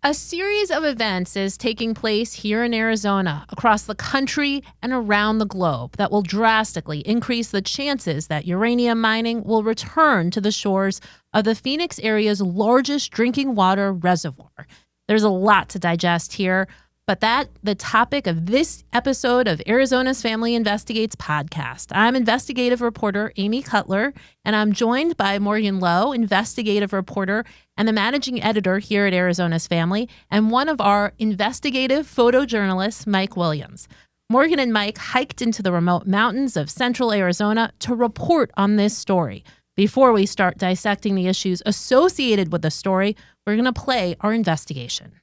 A series of events is taking place here in Arizona, across the country and around the globe that will drastically increase the chances that uranium mining will return to the shores of the Phoenix area's largest drinking water reservoir. There's a lot to digest here, but that's the topic of this episode of Arizona's Family Investigates podcast. I'm investigative reporter Amy Cutler, and I'm joined by Morgan Loew, investigative reporter and the managing editor here at Arizona's Family, and one of our investigative photojournalists, Mike Williams. Morgan and Mike hiked into the remote mountains of central Arizona to report on this story. Before we start dissecting the issues associated with the story, we're going to play our investigation.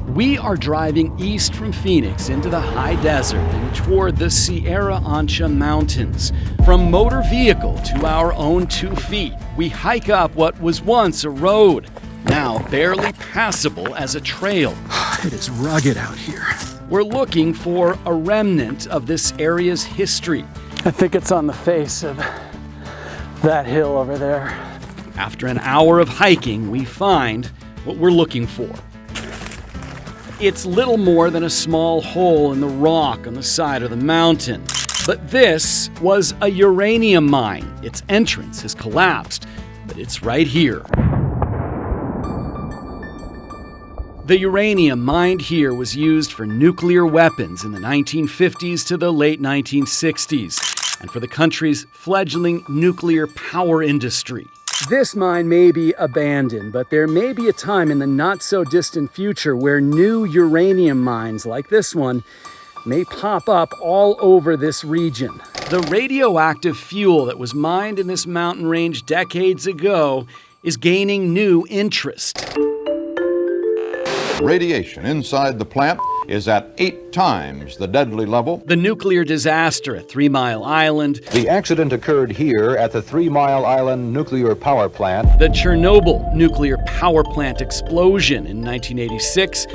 We are driving east from Phoenix into the high desert and toward the Sierra Ancha Mountains. From motor vehicle to our own 2 feet, we hike up what was once a road, now barely passable as a trail. It is rugged out here. We're looking for a remnant of this area's history. I think it's on the face of that hill over there. After an hour of hiking, we find what we're looking for. It's little more than a small hole in the rock on the side of the mountain. But this was a uranium mine. Its entrance has collapsed, but it's right here. The uranium mined here was used for nuclear weapons in the 1950s to the late 1960s, and for the country's fledgling nuclear power industry. This mine may be abandoned, but there may be a time in the not-so-distant future where new uranium mines like this one may pop up all over this region. The radioactive fuel that was mined in this mountain range decades ago is gaining new interest. Radiation inside the plant is at 8 times the deadly level. The nuclear disaster at 3 Mile Island. The accident occurred here at the 3 Mile Island nuclear power plant. The Chernobyl nuclear power plant explosion in 1986.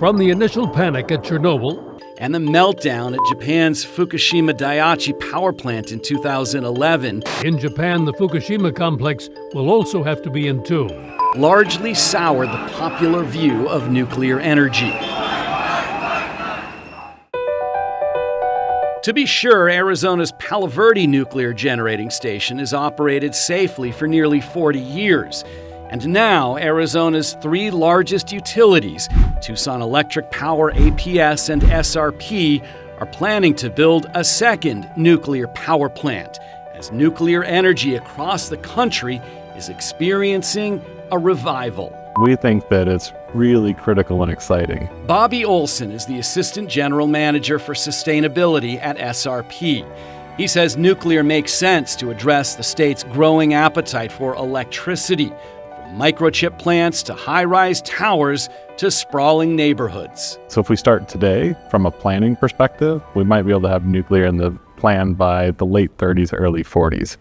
From the initial panic at Chernobyl. And the meltdown at Japan's Fukushima Daiichi power plant in 2011. In Japan, the Fukushima complex will also have to be entombed. Largely soured the popular view of nuclear energy. To be sure, Arizona's Palo Verde nuclear generating station has operated safely for nearly 40 years. And now, Arizona's 3 largest utilities, Tucson Electric Power, APS, and SRP, are planning to build a second nuclear power plant, as nuclear energy across the country is experiencing a revival. We think that it's really critical and exciting. Bobby Olson is the Assistant General Manager for Sustainability at SRP. He says nuclear makes sense to address the state's growing appetite for electricity, from microchip plants to high-rise towers to sprawling neighborhoods. So if we start today, from a planning perspective, we might be able to have nuclear in the plan by the late 30s, early 40s.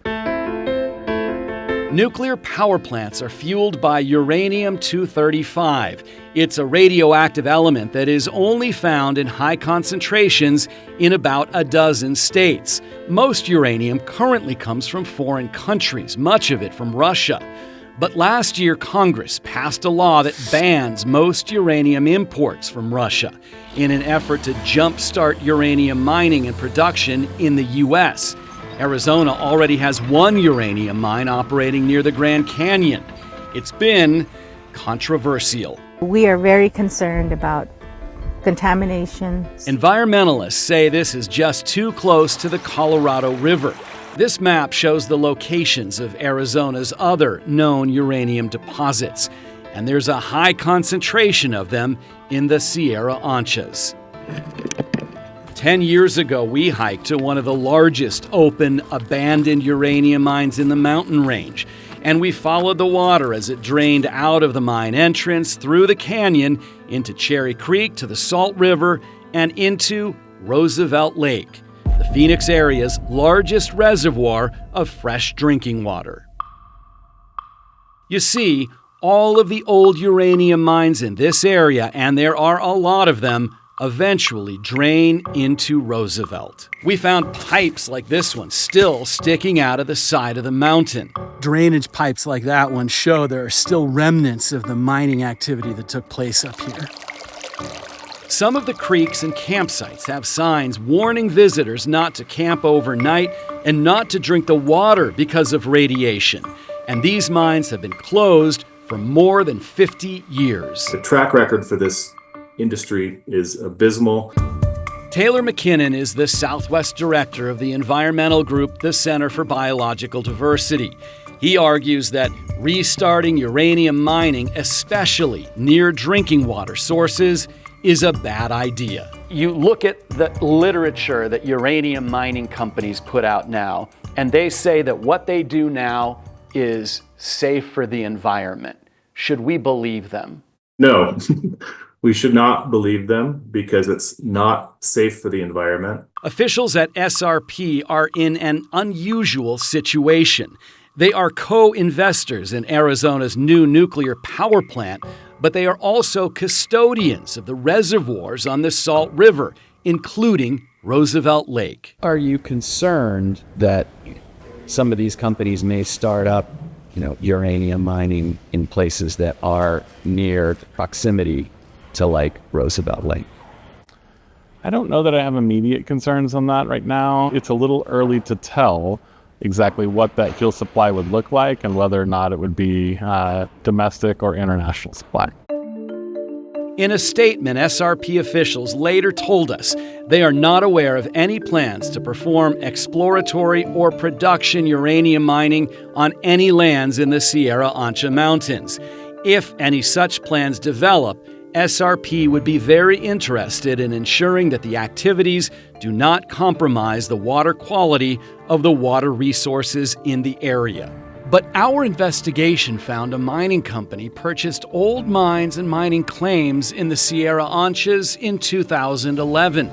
Nuclear power plants are fueled by uranium-235. It's a radioactive element that is only found in high concentrations in about a dozen states. Most uranium currently comes from foreign countries, much of it from Russia. But last year, Congress passed a law that bans most uranium imports from Russia in an effort to jumpstart uranium mining and production in the U.S. Arizona already has 1 uranium mine operating near the Grand Canyon. It's been controversial. We are very concerned about contamination. Environmentalists say this is just too close to the Colorado River. This map shows the locations of Arizona's other known uranium deposits, and there's a high concentration of them in the Sierra Anchas. 10 years ago, we hiked to one of the largest open, abandoned uranium mines in the mountain range, and we followed the water as it drained out of the mine entrance, through the canyon, into Cherry Creek, to the Salt River, and into Roosevelt Lake, the Phoenix area's largest reservoir of fresh drinking water. You see, all of the old uranium mines in this area, and there are a lot of them, eventually drain into Roosevelt. We found pipes like this one still sticking out of the side of the mountain. Drainage pipes like that one show there are still remnants of the mining activity that took place up here. Some of the creeks and campsites have signs warning visitors not to camp overnight and not to drink the water because of radiation. And these mines have been closed for more than 50 years. The track record for this industry is abysmal. Taylor McKinnon is the Southwest Director of the environmental group, the Center for Biological Diversity. He argues that restarting uranium mining, especially near drinking water sources, is a bad idea. You look at the literature that uranium mining companies put out now, and they say that what they do now is safe for the environment. Should we believe them? No, we should not believe them because it's not safe for the environment. Officials at SRP are in an unusual situation. They are co-investors in Arizona's new nuclear power plant, but they are also custodians of the reservoirs on the Salt River, including Roosevelt Lake. Are you concerned that some of these companies may start up, uranium mining in places that are near proximity to like Roosevelt Lake? I don't know that I have immediate concerns on that right now. It's a little early to tell exactly what that fuel supply would look like and whether or not it would be domestic or international supply. In a statement, SRP officials later told us they are not aware of any plans to perform exploratory or production uranium mining on any lands in the Sierra Ancha Mountains. If any such plans develop, SRP would be very interested in ensuring that the activities do not compromise the water quality of the water resources in the area. But our investigation found a mining company purchased old mines and mining claims in the Sierra Anchas in 2011.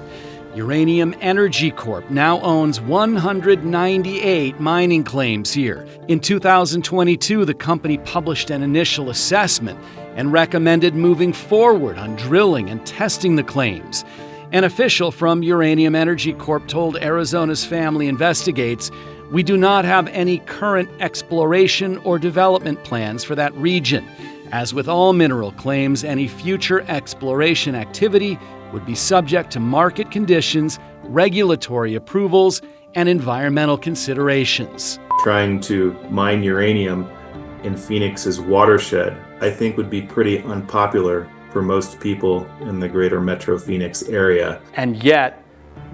Uranium Energy Corp now owns 198 mining claims here. In 2022, the company published an initial assessment and recommended moving forward on drilling and testing the claims. An official from Uranium Energy Corp told Arizona's Family Investigates, "We do not have any current exploration or development plans for that region. As with all mineral claims, any future exploration activity would be subject to market conditions, regulatory approvals, and environmental considerations." Trying to mine uranium in Phoenix's watershed, I think, would be pretty unpopular for most people in the greater Metro Phoenix area. And yet,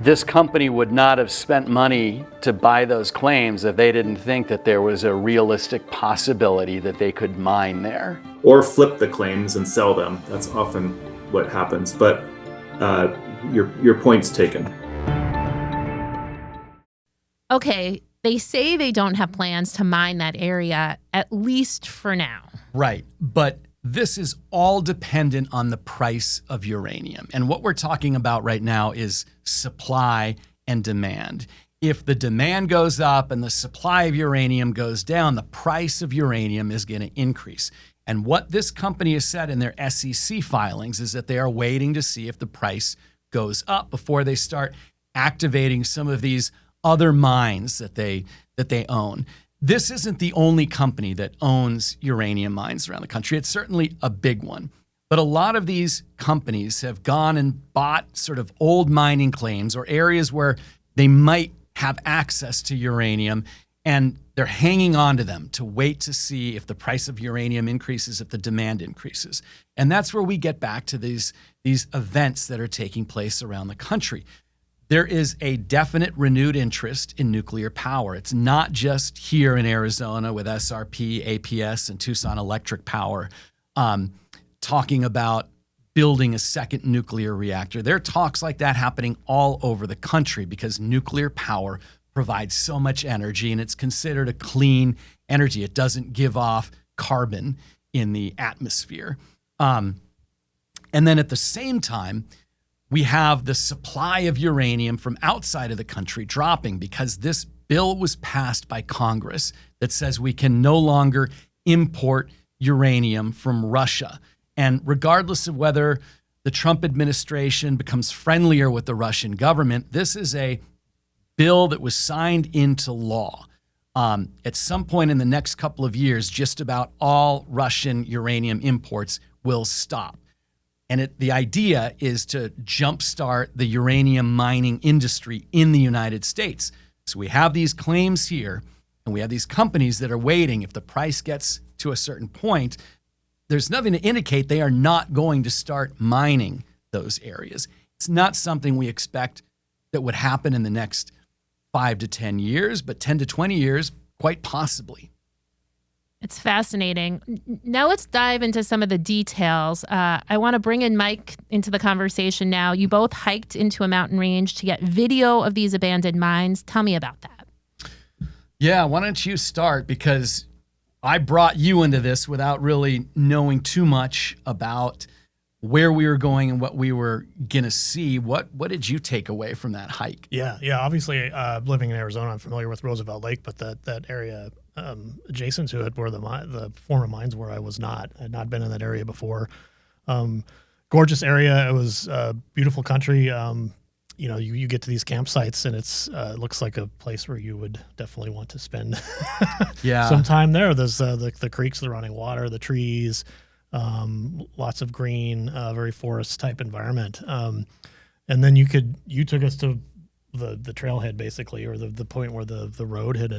this company would not have spent money to buy those claims if they didn't think that there was a realistic possibility that they could mine there. Or flip the claims and sell them. That's often what happens. But your point's taken. Okay, they say they don't have plans to mine that area, at least for now. Right, but this is all dependent on the price of uranium. And what we're talking about right now is supply and demand. If the demand goes up and the supply of uranium goes down, the price of uranium is going to increase. And what this company has said in their SEC filings is that they are waiting to see if the price goes up before they start activating some of these other mines that they own. This isn't the only company that owns uranium mines around the country. It's certainly a big one. But a lot of these companies have gone and bought sort of old mining claims or areas where they might have access to uranium, and they're hanging on to them to wait to see if the price of uranium increases, if the demand increases. And that's where we get back to these events that are taking place around the country. There is a definite renewed interest in nuclear power. It's not just here in Arizona with SRP, APS, and Tucson Electric Power talking about building a second nuclear reactor. There are talks like that happening all over the country because nuclear power provides so much energy and it's considered a clean energy. It doesn't give off carbon in the atmosphere. And then at the same time, we have the supply of uranium from outside of the country dropping because this bill was passed by Congress that says we can no longer import uranium from Russia. And regardless of whether the Trump administration becomes friendlier with the Russian government. This is a bill that was signed into law. At some point in the next couple of years, just about all Russian uranium imports will stop. And the idea is to jumpstart the uranium mining industry in the United States. So we have these claims here, and we have these companies that are waiting. If the price gets to a certain point, there's nothing to indicate they are not going to start mining those areas. It's not something we expect that would happen in the next 5 to 10 years, but 10 to 20 years, quite possibly. It's fascinating. Now let's dive into some of the details. I want to bring in Mike into the conversation now. You both hiked into a mountain range to get video of these abandoned mines. Tell me about that. Yeah, why don't you start? Because I brought you into this without really knowing too much about where we were going and what we were going to see. What did you take away from that hike? Yeah. Obviously, living in Arizona, I'm familiar with Roosevelt Lake, but that area adjacent to it where the former mines were, I was not. I had not been in that area before. Gorgeous area. It was beautiful country. You get to these campsites and it looks like a place where you would definitely want to spend some time there. There's the creeks, the running water, the trees, lots of green, very forest type environment. And then you took us to the trailhead basically, or the point where the road had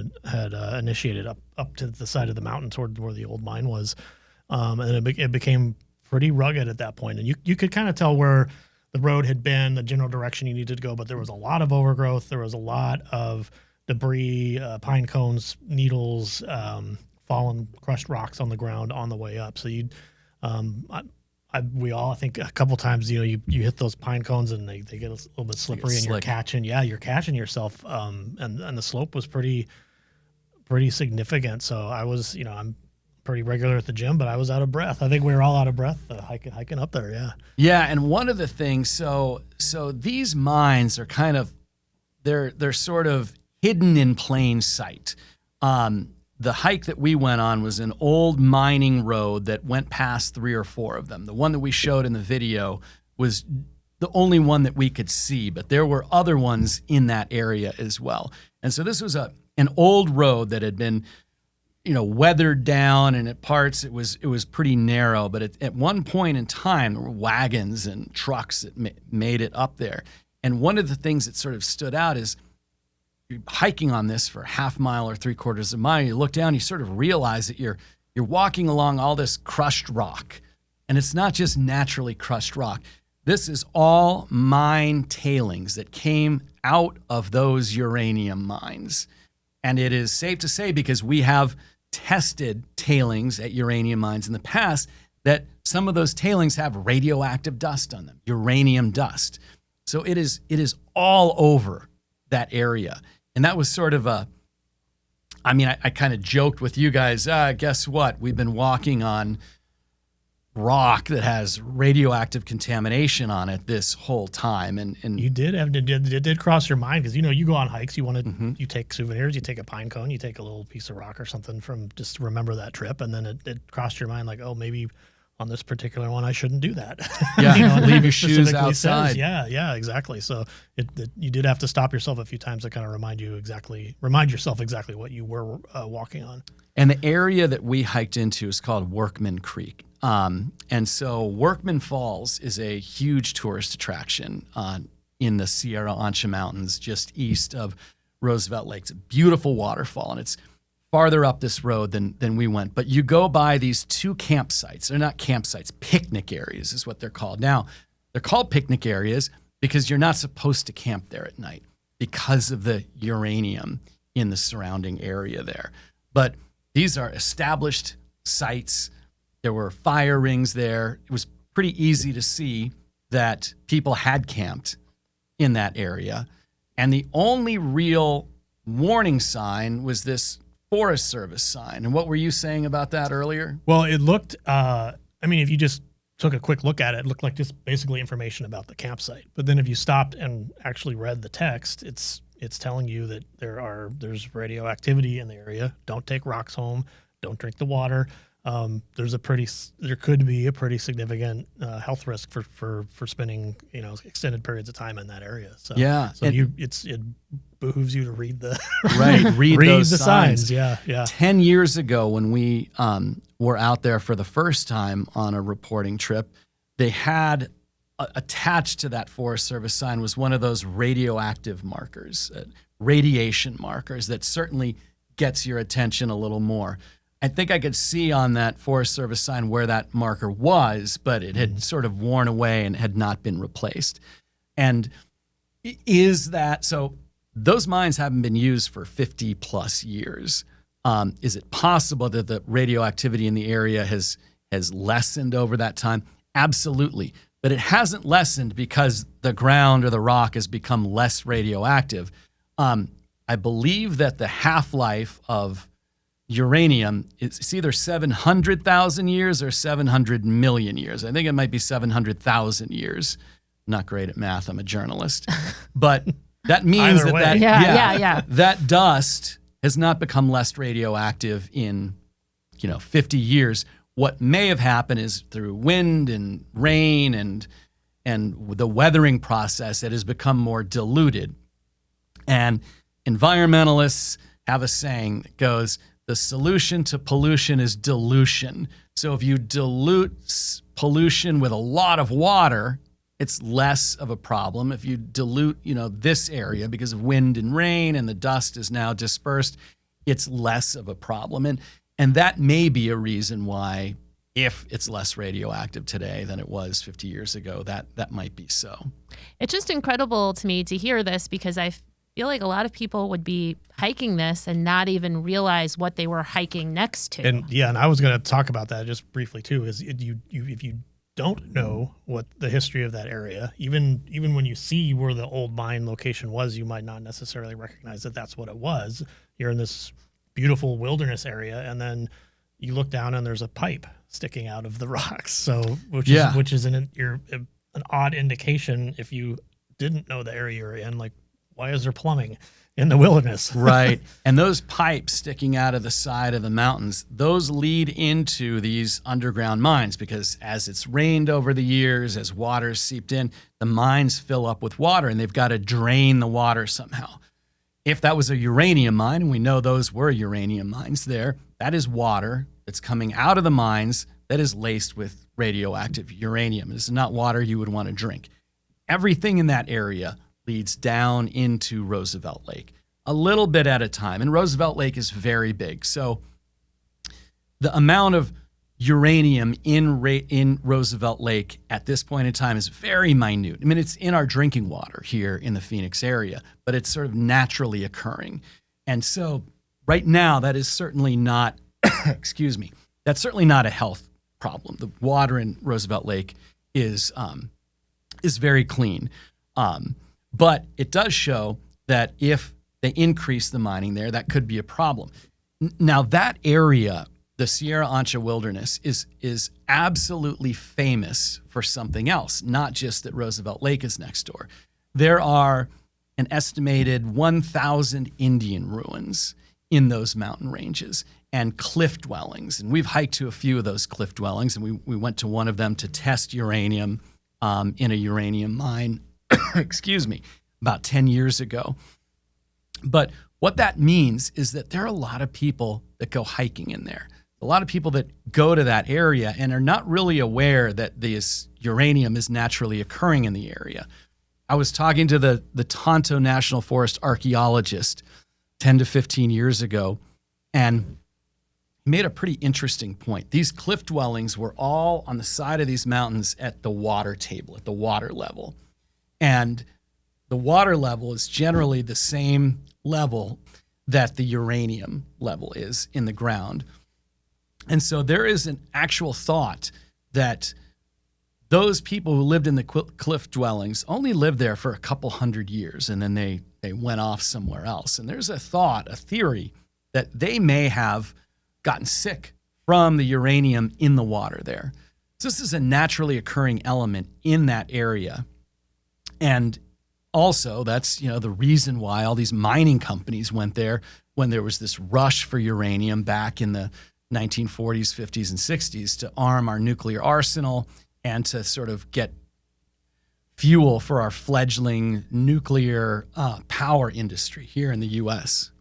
initiated up to the side of the mountain toward where the old mine was. And it became pretty rugged at that point. And you could kind of tell where the road had been, the general direction you needed to go, but there was a lot of overgrowth. There was a lot of debris, pine cones, needles, fallen, crushed rocks on the ground on the way up. So we all, I think a couple times, you hit those pine cones and they get a little bit slippery and you're catching yourself. And the slope was pretty significant. So I was, I'm pretty regular at the gym, but I was out of breath. I think we were all out of breath hiking up there. Yeah. Yeah. And one of the things, so these mines are kind of, they're sort of hidden in plain sight. The hike that we went on was an old mining road that went past 3 or 4 of them. The one that we showed in the video was the only one that we could see, but there were other ones in that area as well. And so this was an old road that had been, weathered down, and at parts it was pretty narrow. But at one point in time, there were wagons and trucks that made it up there. And one of the things that sort of stood out is you're hiking on this for a half mile or 3/4 of a mile. You look down, you sort of realize that you're walking along all this crushed rock, and it's not just naturally crushed rock. This is all mine tailings that came out of those uranium mines. And it is safe to say, because we have tested tailings at uranium mines in the past, that some of those tailings have radioactive dust on them, uranium dust. So it is all over that area. And that was sort of I kind of joked with you guys, guess what? We've been walking on rock that has radioactive contamination on it this whole time. And you it did cross your mind, because you go on hikes, you want to you take souvenirs, you take a pine cone, you take a little piece of rock or something from just to remember that trip, and then it crossed your mind like, oh, maybe on this particular one I shouldn't do that. Yeah, leave your shoes outside. Says, yeah, exactly. So you did have to stop yourself a few times to kind of remind yourself exactly what you were walking on. And the area that we hiked into is called Workman Creek. And so Workman Falls is a huge tourist attraction in the Sierra Ancha Mountains, just east of Roosevelt Lake. It's a beautiful waterfall, and it's farther up this road than we went. But you go by these 2 campsites. They're not campsites, picnic areas is what they're called. Now, they're called picnic areas because you're not supposed to camp there at night because of the uranium in the surrounding area there. But these are established sites. There were fire rings there. It was pretty easy to see that people had camped in that area. And the only real warning sign was this Forest Service sign. And what were you saying about that earlier? Well, it looked, if you just took a quick look at it, it looked like just basically information about the campsite. But then if you stopped and actually read the text, it's telling you that there's radioactivity in the area. Don't take rocks home. Don't drink the water. there could be a pretty significant health risk for spending extended periods of time in that area. So it behooves you to read the read those the signs. 10 years ago, when we were out there for the first time on a reporting trip, they had attached to that Forest Service sign was one of those radioactive markers, radiation markers that certainly gets your attention a little more. I think I could see on that Forest Service sign where that marker was, but it had sort of worn away and had not been replaced. And is that so? Those mines haven't been used for 50 plus years. Is it possible that the radioactivity in the area has lessened over that time? Absolutely. But it hasn't lessened because the ground or the rock has become less radioactive. I believe that the half-life of uranium is either 700,000 years or 700 million years. I think it might be 700,000 years. Not great at math. I'm a journalist. But that means that dust has not become less radioactive in 50 years. What may have happened is through wind and rain and the weathering process, it has become more diluted. And environmentalists have a saying that goes, the solution to pollution is dilution. So if you dilute pollution with a lot of water, it's less of a problem. If you dilute, this area because of wind and rain and the dust is now dispersed, it's less of a problem. And that may be a reason why, if it's less radioactive today than it was 50 years ago, that might be so. It's just incredible to me to hear this, because I feel like a lot of people would be hiking this and not even realize what they were hiking next to. And I was going to talk about that just briefly too. Is if you don't know what the history of that area, even when you see where the old mine location was, you might not necessarily recognize that that's what it was. You're in this beautiful wilderness area, and then you look down and there's a pipe sticking out of the rocks. So which is an odd indication if you didn't know the area you're in. Like, why is there plumbing in the wilderness? Right. And those pipes sticking out of the side of the mountains, those lead into these underground mines, because as it's rained over the years, as water's seeped in, the mines fill up with water, and they've got to drain the water somehow. If that was a uranium mine, and we know those were uranium mines there, that is water that's coming out of the mines that is laced with radioactive uranium. This is not water you would want to drink. Everything in that area leads down into Roosevelt Lake, a little bit at a time. And Roosevelt Lake is very big. So the amount of uranium in Roosevelt Lake at this point in time is very minute. I mean, it's in our drinking water here in the Phoenix area, but it's sort of naturally occurring. And so right now, that is certainly not, that's certainly not a health problem. The water in Roosevelt Lake is very clean. But it does show that if they increase the mining there, that could be a problem. Now, that area, the Sierra Ancha Wilderness, is absolutely famous for something else, not just that Roosevelt Lake is next door. There are an estimated 1,000 Indian ruins in those mountain ranges and cliff dwellings. And we've hiked to a few of those cliff dwellings, and we went to one of them to test uranium in a uranium mine, about 10 years ago. But what that means is that there are a lot of people that go hiking in there. A lot of people that go to that area and are not really aware that this uranium is naturally occurring in the area. I was talking to the Tonto National Forest archaeologist 10 to 15 years ago, and he made a pretty interesting point. These cliff dwellings were all on the side of these mountains at the water table, at the water level. And the water level is generally the same level that the uranium level is in the ground. And so there is an actual thought that those people who lived in the cliff dwellings only lived there for a couple hundred years, and then they went off somewhere else. And there's a theory that they may have gotten sick from the uranium in the water there. So this is a naturally occurring element in that area. And also, that's the reason why all these mining companies went there when there was this rush for uranium back in the 1940s, 50s, and 60s to arm our nuclear arsenal and to sort of get fuel for our fledgling nuclear power industry here in the U.S.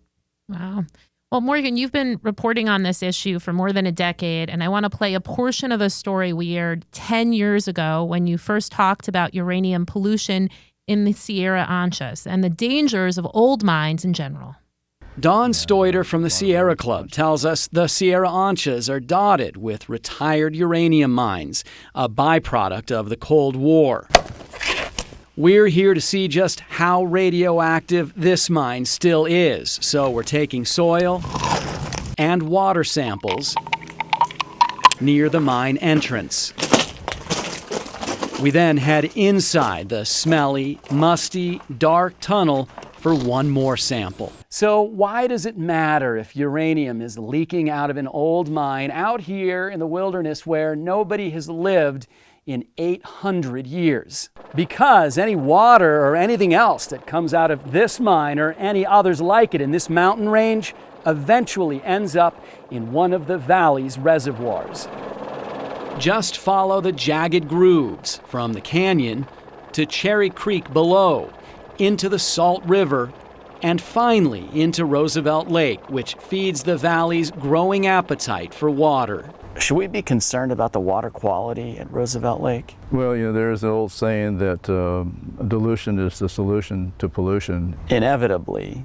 Wow. Well, Morgan, you've been reporting on this issue for more than a decade, and I want to play a portion of a story we aired 10 years ago when you first talked about uranium pollution in the Sierra Anchas and the dangers of old mines in general. Don Stoiter from the Sierra Club tells us the Sierra Anchas are dotted with retired uranium mines, a byproduct of the Cold War. We're here to see just how radioactive this mine still is, so we're taking soil and water samples near the mine entrance. We then head inside the smelly, musty, dark tunnel for one more sample. So why does it matter if uranium is leaking out of an old mine out here in the wilderness where nobody has lived in 800 years? Because any water or anything else that comes out of this mine or any others like it in this mountain range eventually ends up in one of the valley's reservoirs. Just follow the jagged grooves from the canyon to Cherry Creek below, into the Salt River, and finally into Roosevelt Lake, which feeds the valley's growing appetite for water. Should we be concerned about the water quality at Roosevelt Lake? Well, there's an old saying that dilution is the solution to pollution. Inevitably,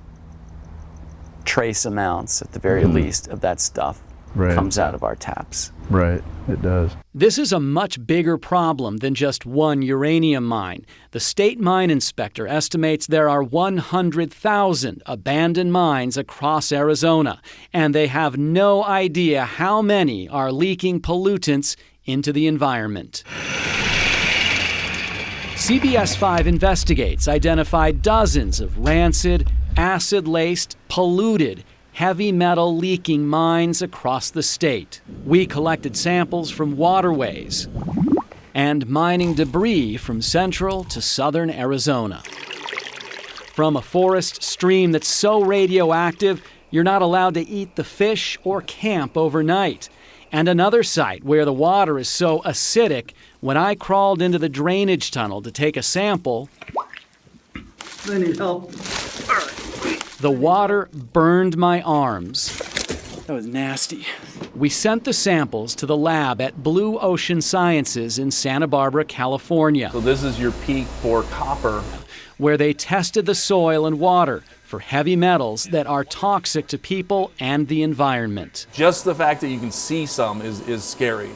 trace amounts, at the very least, of that stuff comes out of our taps. Right, it does. This is a much bigger problem than just one uranium mine. The state mine inspector estimates there are 100,000 abandoned mines across Arizona, and they have no idea how many are leaking pollutants into the environment. CBS 5 Investigates identified dozens of rancid, acid-laced, polluted, heavy metal leaking mines across the state. We collected samples from waterways and mining debris from central to southern Arizona. From a forest stream that's so radioactive, you're not allowed to eat the fish or camp overnight. And another site where the water is so acidic, when I crawled into the drainage tunnel to take a sample, I need help. the water burned my arms. That was nasty. We sent the samples to the lab at Blue Ocean Sciences in Santa Barbara, California. So this is your peak for copper, where they tested the soil and water for heavy metals that are toxic to people and the environment. Just the fact that you can see some is scary,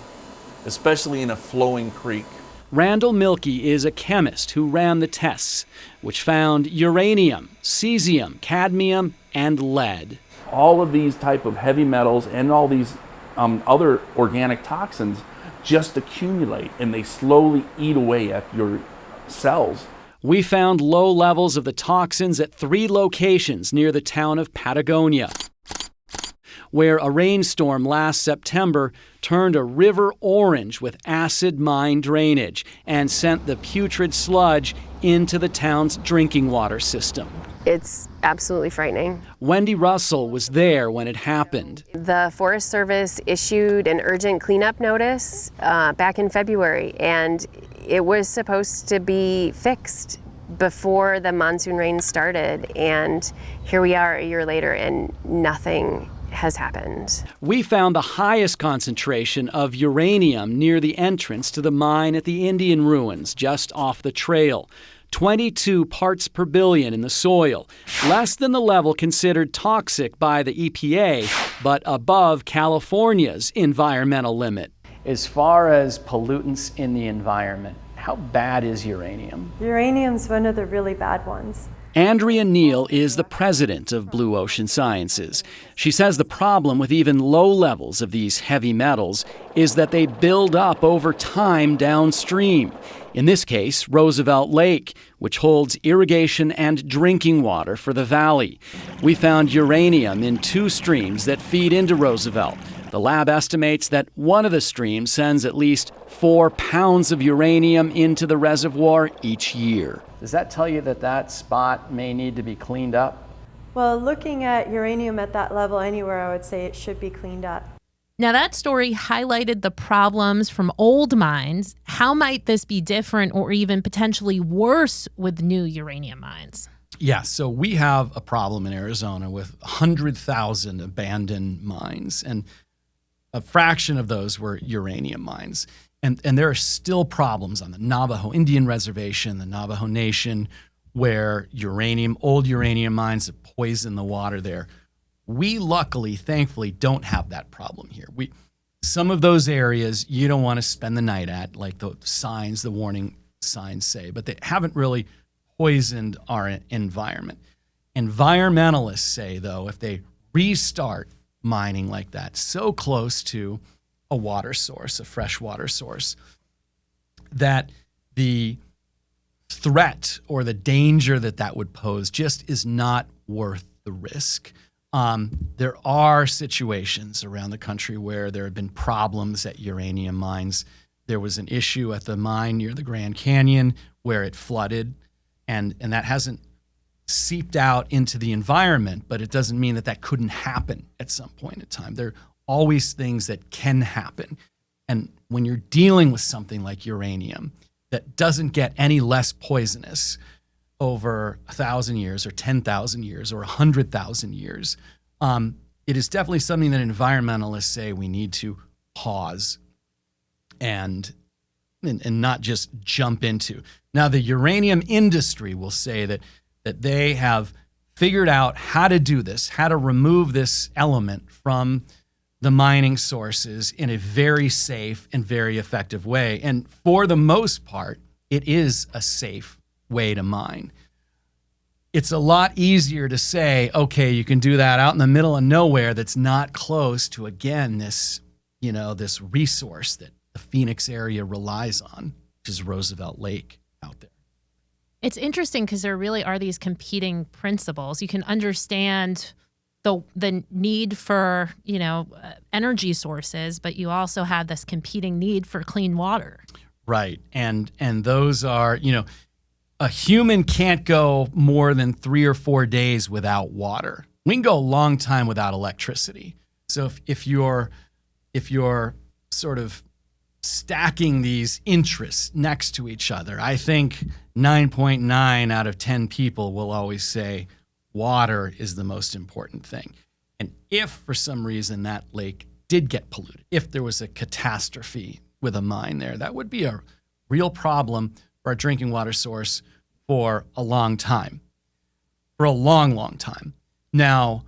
especially in a flowing creek. Randall Milkey is a chemist who ran the tests, which found uranium, cesium, cadmium, and lead. All of these type of heavy metals and all these other organic toxins just accumulate, and they slowly eat away at your cells. We found low levels of the toxins at 3 locations near the town of Patagonia, where a rainstorm last September turned a river orange with acid mine drainage and sent the putrid sludge into the town's drinking water system. It's absolutely frightening. Wendy Russell was there when it happened. The Forest Service issued an urgent cleanup notice back in February, and it was supposed to be fixed before the monsoon rain started. And here we are a year later, and nothing has happened. We found the highest concentration of uranium near the entrance to the mine at the Indian ruins, just off the trail. 22 parts per billion in the soil, less than the level considered toxic by the EPA, but above California's environmental limit. As far as pollutants in the environment, how bad is uranium? Uranium's one of the really bad ones. Andrea Neal is the president of Blue Ocean Sciences. She says the problem with even low levels of these heavy metals is that they build up over time downstream. In this case, Roosevelt Lake, which holds irrigation and drinking water for the valley. We found uranium in 2 streams that feed into Roosevelt. The lab estimates that one of the streams sends at least 4 pounds of uranium into the reservoir each year. Does that tell you that that spot may need to be cleaned up? Well, looking at uranium at that level anywhere, I would say it should be cleaned up. Now, that story highlighted the problems from old mines. How might this be different or even potentially worse with new uranium mines? Yeah, so we have a problem in Arizona with 100,000 abandoned mines, and a fraction of those were uranium mines. And there are still problems on the Navajo Indian Reservation, the Navajo Nation, where old uranium mines have poisoned the water there. We luckily, thankfully, don't have that problem here. Some of those areas you don't want to spend the night at, like the warning signs say, but they haven't really poisoned our environment. Environmentalists say, though, if they restart mining like that, so close to a water source, a fresh water source, that the threat or the danger that would pose just is not worth the risk. There are situations around the country where there have been problems at uranium mines. There was an issue at the mine near the Grand Canyon where it flooded, and that hasn't seeped out into the environment, but it doesn't mean that couldn't happen at some point in time. There are always things that can happen. And when you're dealing with something like uranium that doesn't get any less poisonous over 1,000 years or 10,000 years or 100,000 years, it is definitely something that environmentalists say we need to pause and not just jump into. Now, the uranium industry will say that they have figured out how to do this, how to remove this element from the mining sources in a very safe and very effective way. And for the most part, it is a safe way to mine. It's a lot easier to say, okay, you can do that out in the middle of nowhere that's not close to, again, this resource that the Phoenix area relies on, which is Roosevelt Lake out there. It's interesting because there really are these competing principles. You can understand the need for, energy sources, but you also have this competing need for clean water. Right. And those are, a human can't go more than 3 or 4 days without water. We can go a long time without electricity. So if you're sort of stacking these interests next to each other, I think 9.9 out of 10 people will always say water is the most important thing. And if for some reason that lake did get polluted, if there was a catastrophe with a mine there, that would be a real problem for our drinking water source for a long time, for a long, long time. Now,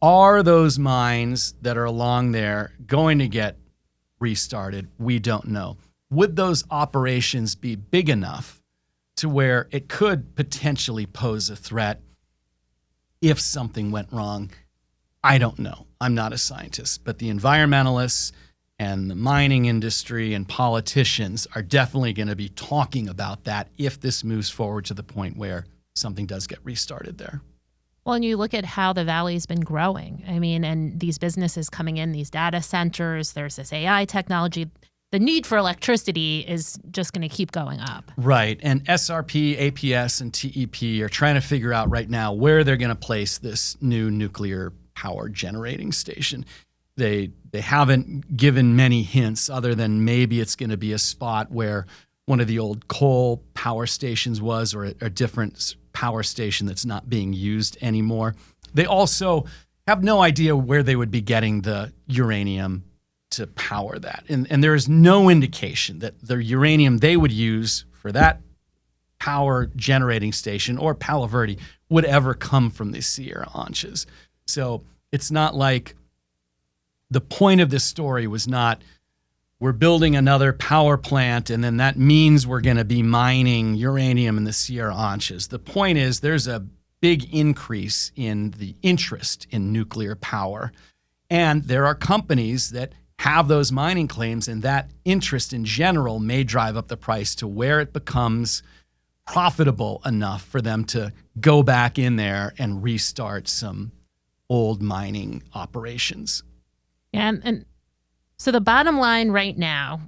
are those mines that are along there going to get restarted? We don't know. Would those operations be big enough to where it could potentially pose a threat if something went wrong? I don't know. I'm not a scientist, but the environmentalists and the mining industry and politicians are definitely going to be talking about that if this moves forward to the point where something does get restarted there. Well, and you look at how the valley's been growing. I mean, and these businesses coming in, these data centers, there's this AI technology. The need for electricity is just going to keep going up. Right. And SRP, APS, and TEP are trying to figure out right now where they're going to place this new nuclear power generating station. They haven't given many hints other than maybe it's going to be a spot where one of the old coal power stations was, or a different power station that's not being used anymore. They also have no idea where they would be getting the uranium to power that. And there is no indication that the uranium they would use for that power generating station or Palo Verde would ever come from the Sierra Anchas. So it's not like the point of this story was not we're building another power plant and then that means we're going to be mining uranium in the Sierra Anchas. The point is there's a big increase in the interest in nuclear power. And there are companies that have those mining claims, and that interest in general may drive up the price to where it becomes profitable enough for them to go back in there and restart some old mining operations. Yeah, and so the bottom line right now,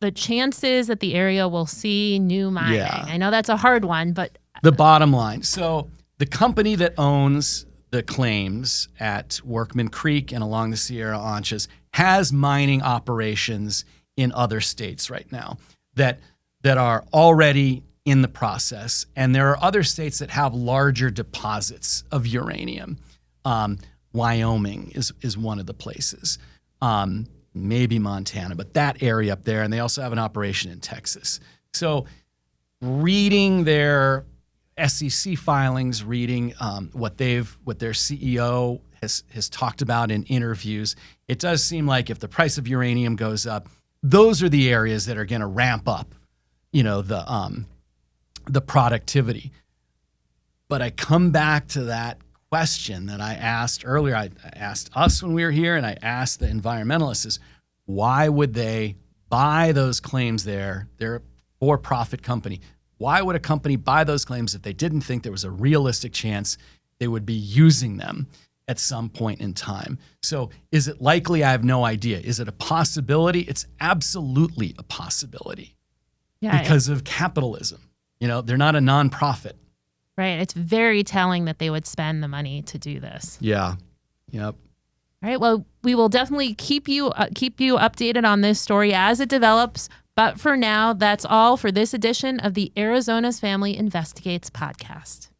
the chances that the area will see new mining, I know that's a hard one, but... The bottom line. So the company that owns the claims at Workman Creek and along the Sierra Anchas has mining operations in other states right now that are already in the process. And there are other states that have larger deposits of uranium. Wyoming is one of the places. Maybe Montana, but that area up there. And they also have an operation in Texas. So reading their SEC filings, reading what their CEO has talked about in interviews, it does seem like if the price of uranium goes up, those are the areas that are going to ramp up, the productivity. But I come back to that question that I asked earlier. I asked us when we were here, and I asked the environmentalists, is why would they buy those claims there? They're a for-profit company. Why would a company buy those claims if they didn't think there was a realistic chance they would be using them at some point in time? So is it likely? I have no idea. Is it a possibility? It's absolutely a possibility because of capitalism. They're not a nonprofit. Right. It's very telling that they would spend the money to do this. Yeah. Yep. All right. Well, we will definitely keep you updated on this story as it develops. But for now, that's all for this edition of the Arizona's Family Investigates podcast.